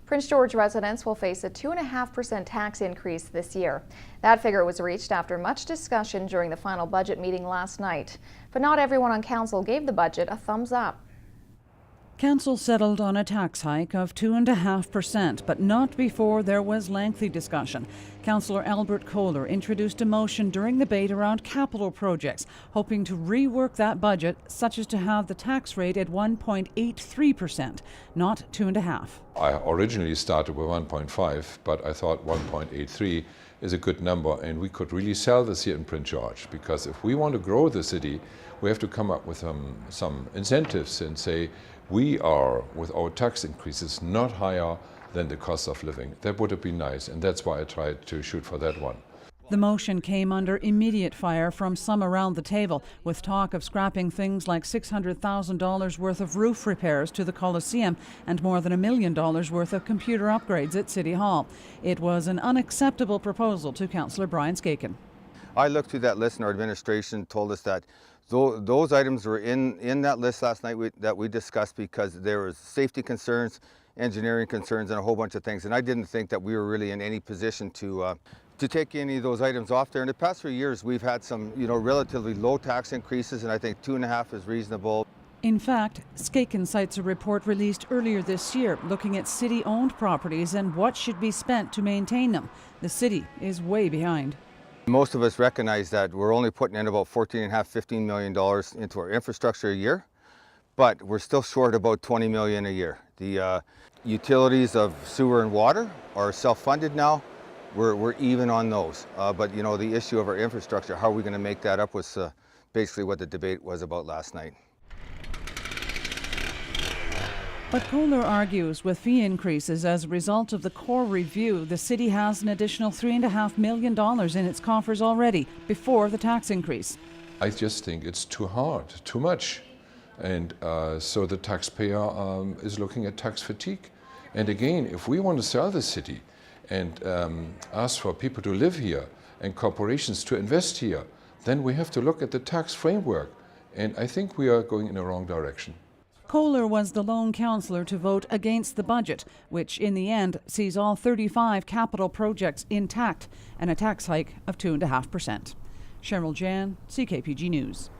Prince George residents will face a 2.5% tax increase this year. That figure was reached after much discussion during the final budget meeting last night. But not everyone on council gave the budget a thumbs up. Council settled on a tax hike of 2.5%, but not before there was lengthy discussion. Councillor Albert Kohler introduced a motion during the debate around capital projects, hoping to rework that budget such as to have the tax rate at 1.83%, not 2.5%. I originally started with 1.5, but I thought 1.83 is a good number, and we could really sell this here in Prince George, because if we want to grow the city, we have to come up with some incentives and say, we are, with our tax increases, not higher than the cost of living. That would have been nice, and that's why I tried to shoot for that one. The motion came under immediate fire from some around the table, with talk of scrapping things like $600,000 worth of roof repairs to the Coliseum and more than $1 million worth of computer upgrades at City Hall. It was an unacceptable proposal to Councillor Brian Skaken. I looked through that list, and our administration told us that those items were in that list last night that we discussed because there was safety concerns, engineering concerns, and a whole bunch of things. And I didn't think that we were really in any position to take any of those items off there. In the past 3 years, we've had some, relatively low tax increases, and I think 2.5 is reasonable. In fact, Skaken cites a report released earlier this year looking at city-owned properties and what should be spent to maintain them. The city is way behind. Most of us recognize that we're only putting in about $14.5–15 million into our infrastructure a year, but we're still short about $20 million a year. The utilities of sewer and water are self-funded now. We're even on those, but the issue of our infrastructure, how are we going to make that up, was basically what the debate was about last night. But Kohler argues with fee increases as a result of the core review, the city has an additional $3.5 million in its coffers already before the tax increase. I just think it's too hard, too much. And so the taxpayer is looking at tax fatigue. And again, if we want to sell the city and ask for people to live here and corporations to invest here, then we have to look at the tax framework. And I think we are going in the wrong direction. Kohler was the lone councillor to vote against the budget, which in the end sees all 35 capital projects intact and a tax hike of 2.5%. Cheryl Jan, CKPG News.